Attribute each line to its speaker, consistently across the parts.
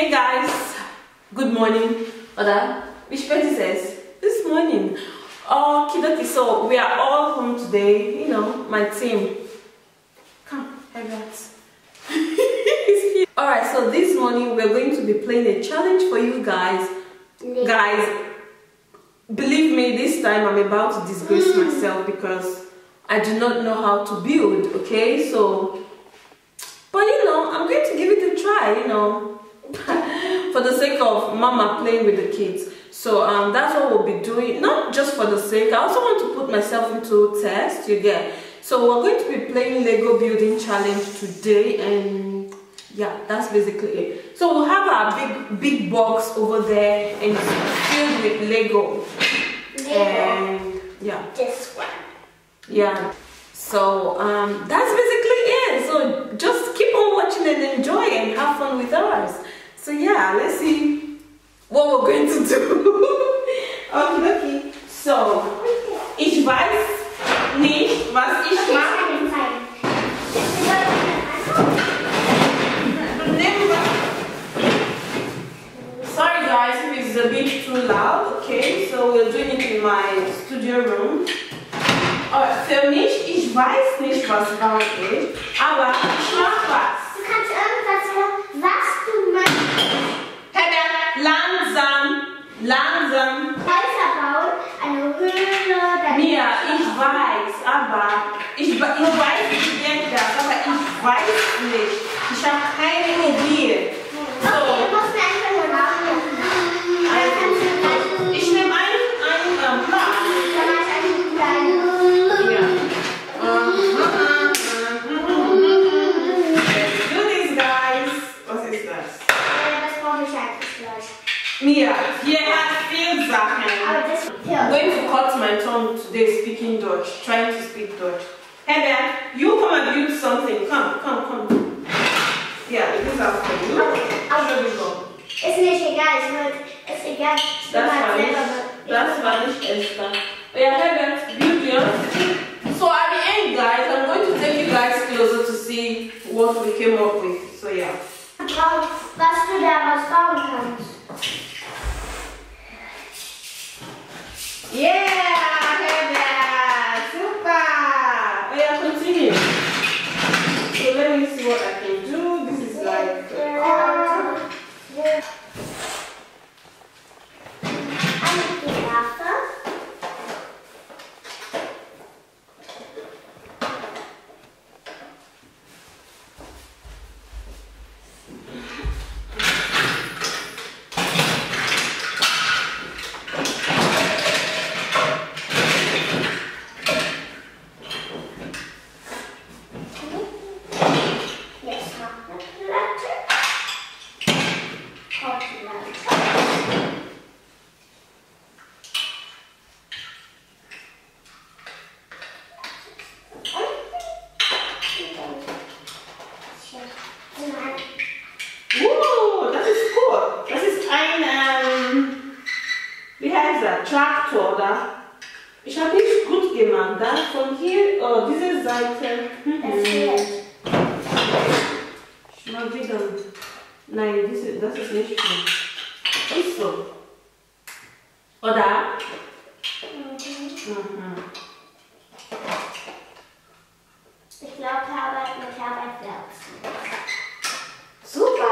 Speaker 1: Hey guys, good morning. Oda, which party says? This morning. Kidoki, so we are all home today, you know, my team. Come, Herbert. Alright, so this morning we're going to be playing a challenge for you guys. Guys, believe me, this time I'm about to disgrace myself because I do not know how to build, okay? So, but you know, I'm going to give it a try, you know, for the sake of mama playing with the kids. So that's what we'll be doing, not just for the sake. I also want to put myself into test, you get. So we're going to be playing Lego building challenge today, and yeah, that's basically it. So we'll have our big box over there and it's filled with Lego. And yeah,
Speaker 2: this one.
Speaker 1: Yeah. So that's basically it. So just keep on watching and enjoy and have fun with ours. So yeah, let's see what we're going to do. Okay. So ich weiß nicht, was ich mache. Sorry guys, if it's a bit too loud. Okay, so we're doing it in my studio room. Für mich, ich weiß nicht, was bauen ist, aber ich mach was.
Speaker 2: Du kannst irgendwas hören, was du meinst.
Speaker 1: Herbert, langsam.
Speaker 2: Häuser bauen, eine Höhle.
Speaker 1: Mia, ich weiß, aber ich weiß, ich denke das, aber ich weiß nicht. Ich habe keine Idee. So.
Speaker 2: Okay, du musst mir einfach nur nachdenken.
Speaker 1: Ich nehme einen Blatt.
Speaker 2: Dann mach ich einen kleinen.
Speaker 1: Mia, hier hat viel Sachen. I'm going to cut my tongue today speaking Dutch, trying to speak Dutch. Herbert, you come and build something. Come. Yeah, this is for you. How should we go?
Speaker 2: Ist nicht egal, ist egal.
Speaker 1: That's Spanish Esther. Yeah, Herbert, build yours. So at the end, guys, I'm going to take you guys closer to see what we came up with. So yeah.
Speaker 2: Was du daraus bauen kannst.
Speaker 1: Yeah, Herbert, super. Oh yeah, continue. So let me see what I can do. This is like a car. Traktor da. Ich habe nicht gut gemacht. Dann von hier, oh, diese Seite. Ich mag wieder. Nein, das ist nicht gut. Ist so. Oder?
Speaker 2: Ich glaube, Herbert mit Herbert Werks.
Speaker 1: Super!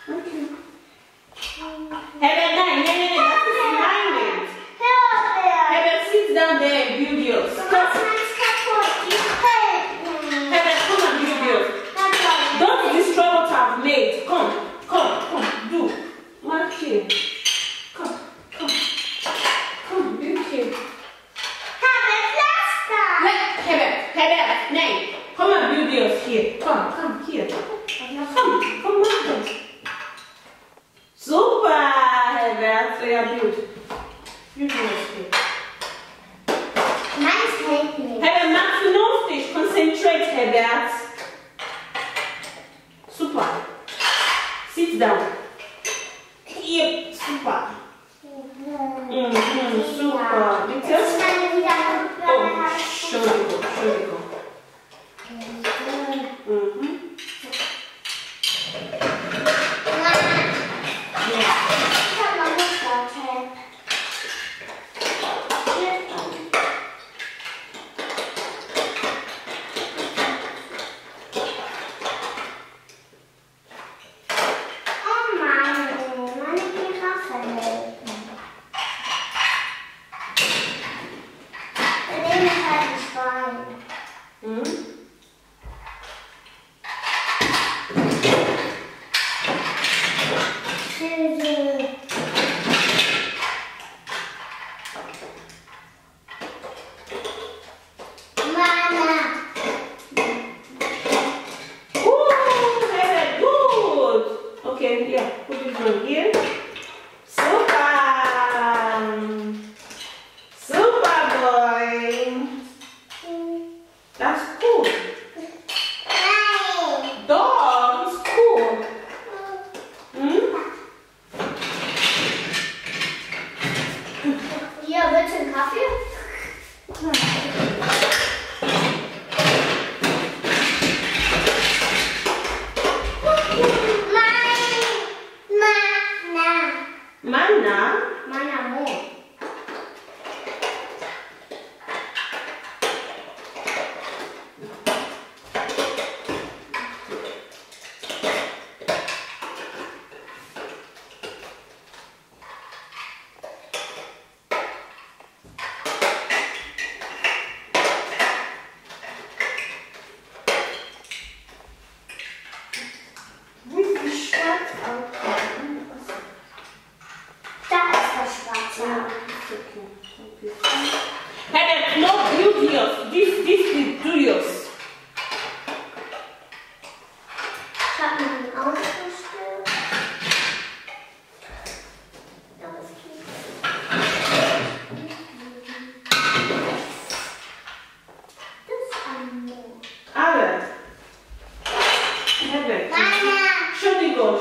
Speaker 1: Okay. Herbert, nein, das ist meine. Herbert, sit down there and build yours. Herbert, come and build yours. Don't destroy what I've made. Come, do. Mark here. Come, build here. Herbert, nein. Come and build yours here. Come here. Come, Marcus. Super, Herbert. So yeah, build. Build yours here. Herbert, mach vernünftig. Concentrate, Herbert. Super. Sit down. Hier, super. Super. Bitte? Oh, Entschuldigung. That's cool. Dog, it's cool.
Speaker 2: Hier, willst du einen Kaffee?
Speaker 1: Mana?
Speaker 2: Mana Mo.
Speaker 1: Hey, no, Dilias. This is Dilias.
Speaker 2: Ich habe mir den ausgestellt. Das ist ein Mo.
Speaker 1: Ale. Herbert.
Speaker 2: Mana.
Speaker 1: Entschuldigung.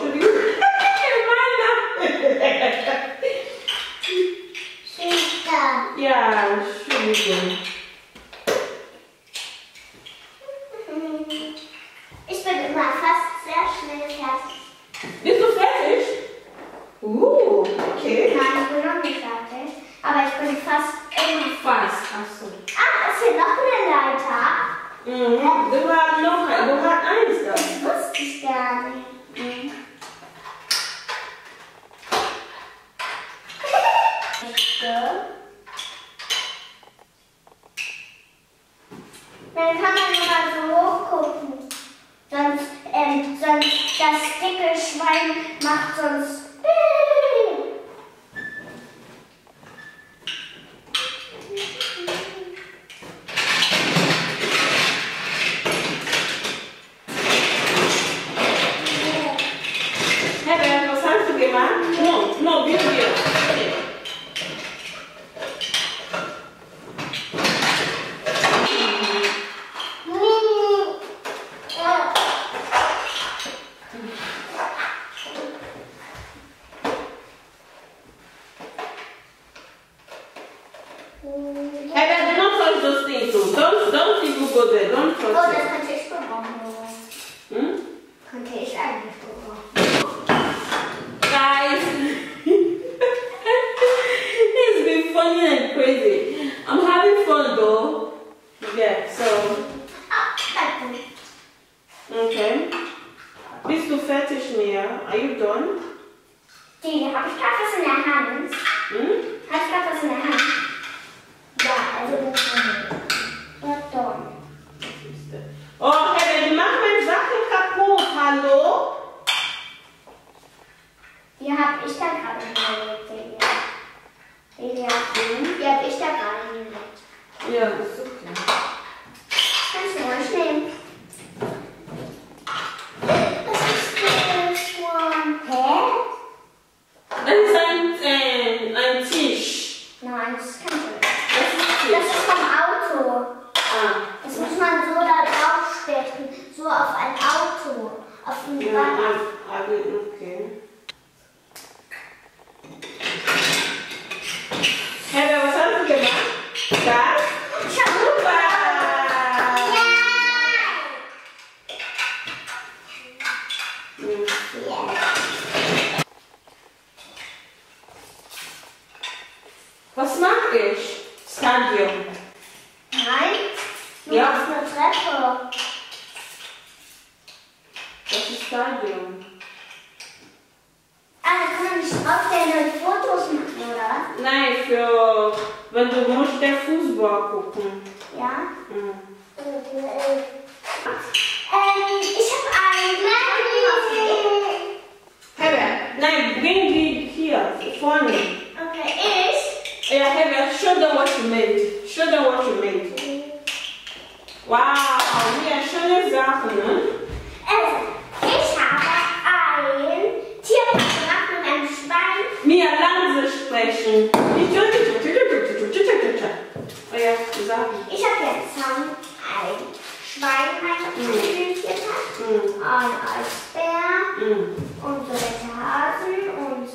Speaker 1: Ja, Entschuldigung.
Speaker 2: Ich bin immer fast sehr schnell fertig.
Speaker 1: Bist du fertig? Okay.
Speaker 2: Nein, ich bin noch nicht fertig. Aber ich bin fast immer
Speaker 1: Fast. Achso.
Speaker 2: Ah, ist hier noch eine Leiter?
Speaker 1: Du hast eins da.
Speaker 2: Das wusste ich gar nicht. Dann kann man immer so hochgucken. Sonst das dicke Schwein macht sonst.
Speaker 1: Herbert, was hast du gemacht? No, wir. Herbert, do not touch those things too. Don't even go there. Don't touch
Speaker 2: Oh,
Speaker 1: it.
Speaker 2: das könnte ich gebrauchen. Könnte ich eigentlich gebrauchen.
Speaker 1: Guys, it's been funny and crazy. I'm having fun though. Yeah, so. Okay. Bist du fertig, Mia? Are you done?
Speaker 2: Die, habe ich gerade was in der Hand? Habe ich gerade was in der Hand? Ja, also das ist not done.
Speaker 1: Oh, Herbert, du machst meine Sachen kaputt. Hallo?
Speaker 2: Die habe ich da gerade hingelegt, Delia. Die habe ich da gerade hingelegt.
Speaker 1: Ja, das ist okay.
Speaker 2: Kannst du ruhig nehmen. Was ist das? Hä?
Speaker 1: Das ist ein Tisch.
Speaker 2: Nein, das kannst du nicht.
Speaker 1: Das ist Tisch.
Speaker 2: Das ist vom Auto. Das muss man so da draufstecken. So auf ein Auto. Auf ein Rad.
Speaker 1: Okay. Herbert, was hast du gemacht? Das? Super! Was mache ich? Stadion.
Speaker 2: Nein? Du
Speaker 1: Ja.
Speaker 2: machst eine Treppe.
Speaker 1: Das ist Stadion.
Speaker 2: Ah, da kann man nicht aufstellen und Fotos machen, oder?
Speaker 1: Nein, wenn du musst den Fußball gucken.
Speaker 2: Ja? Ich habe ein
Speaker 1: Herbert, nein, bring die hier, vorne.
Speaker 2: Okay, ich?
Speaker 1: Ja, Herbert, show them what you made. Show them what you made. Wow, ja, schöne Sachen, ne?
Speaker 2: Also, ich habe ein Tier gemacht mit einem Schwein.
Speaker 1: Mia, langsam sprechen. Oh ja, exactly.
Speaker 2: Ich habe jetzt ein Schwein eingeführt und ein Eisbär und so welche Hasen und...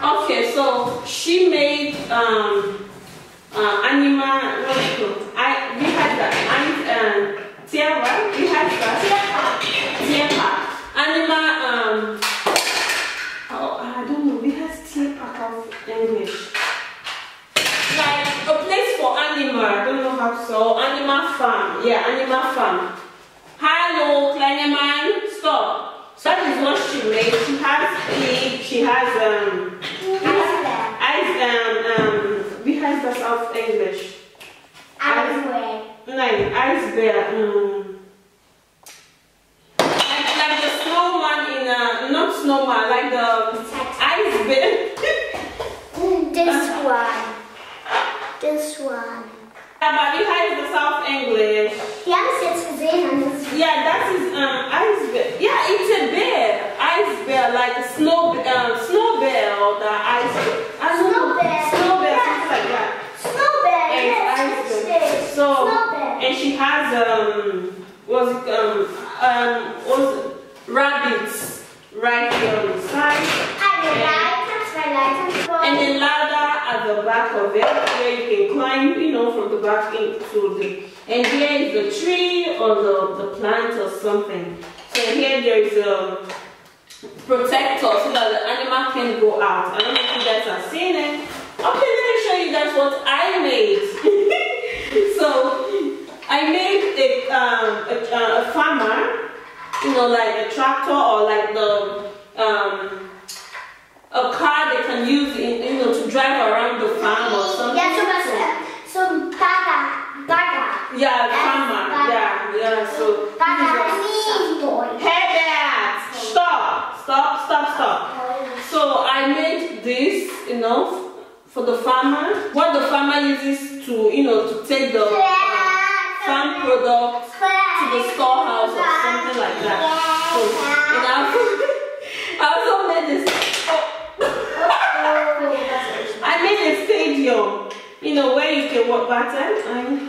Speaker 1: Okay, so she made animal, what is it called? We had that, Tierra, we had that, Tierra, animal, oh, I don't know, we had Tierra of English. Like a place for animal, I don't know how to say, animal farm, yeah, animal farm. Hello, kleine man, stop. So that is what she made. She has pig, she has we have the South English.
Speaker 2: Iceberg.
Speaker 1: Ice bear. Like the snowman in not snowman, like the ice bear.
Speaker 2: This one.
Speaker 1: Yeah, but we have the South English.
Speaker 2: Die haben es jetzt gesehen.
Speaker 1: Yeah, that is ice bear. Yeah, it's a bear. Ice bear, like a snow bear or the ice bear. Snow bear, something like that.
Speaker 2: Snow bear,
Speaker 1: yes. So, and she has rabbits right here on the side. And a ladder at the back of it where you can climb, you know, from the back into the. And here is the tree or the plant or something. So here there is a protector so that the animal can go out. I don't know if you guys are seeing it. Okay, let me show you guys what I made. So I made a farmer, you know, like a tractor or like the a car they can use, you know, to drive around the farm or something.
Speaker 2: Yeah, so bagger.
Speaker 1: Yeah, farmer. Yeah. So Herbert, stop. So I made this, you know, for the farmer. What the farmer uses to, you know, to take the farm products to the storehouse or something like that. So, and I also made this. I made a stadium, you know, where you can watch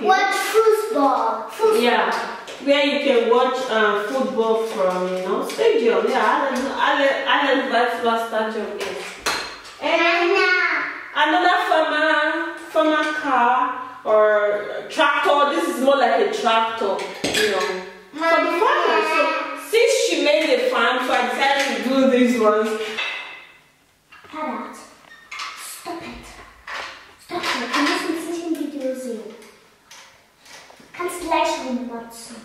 Speaker 2: Watch football.
Speaker 1: Yeah, where you can watch football from, you know, stadium. Yeah, that's what stadium is. And another farmer car or tractor. This is more like a tractor, you know, for the farmer. So since she made a farm, so I decided to do these ones.
Speaker 2: Stop it. Wir müssen es nicht im Video sehen. Du kannst gleich rummotzen.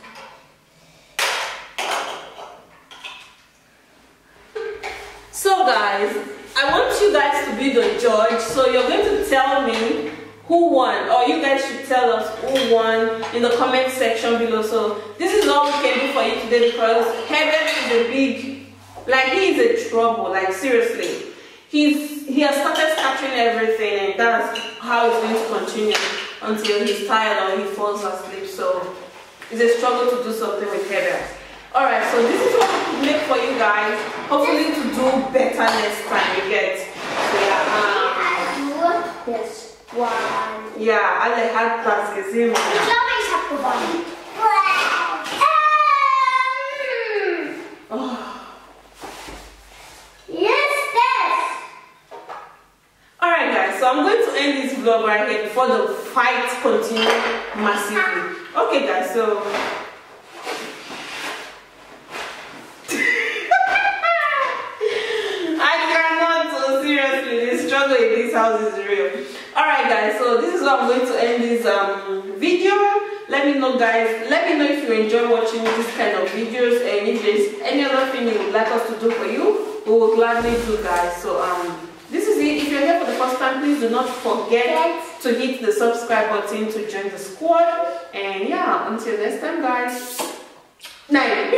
Speaker 1: So guys, I want you guys to be the judge. So you're going to tell me who won, or you guys should tell us who won in the comment section below. So this is all we can do for you today because Herbert is a big, like he is a trouble, like seriously. He has started scattering everything, and that's how it's going to continue until he's tired or he falls asleep. So it's a struggle to do something with Herbert. Alright, so this is what we make for you guys. Hopefully to do better next time, you get. So yeah,
Speaker 2: this one.
Speaker 1: Yeah, alle hat das gesehen.
Speaker 2: Ich glaube, ich habe gewonnen.
Speaker 1: Alright guys, so I'm going to end this vlog right here before the fight continues massively. Okay guys, so I cannot, so seriously, the struggle in this house is real. Alright guys, so this is how I'm going to end this video. Let me know guys, let me know if you enjoy watching this kind of videos, and if there's any other thing you would like us to do for you, we will gladly do guys. So this is it. If you're here for the first time, please do not forget to hit the subscribe button to join the squad. And yeah, until next time guys. Night.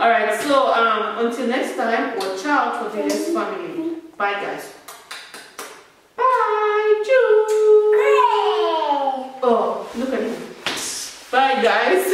Speaker 1: Alright, so until next time, watch out for Dilias Family. Bye guys. Bye. Choo. Oh, look at him. Bye guys.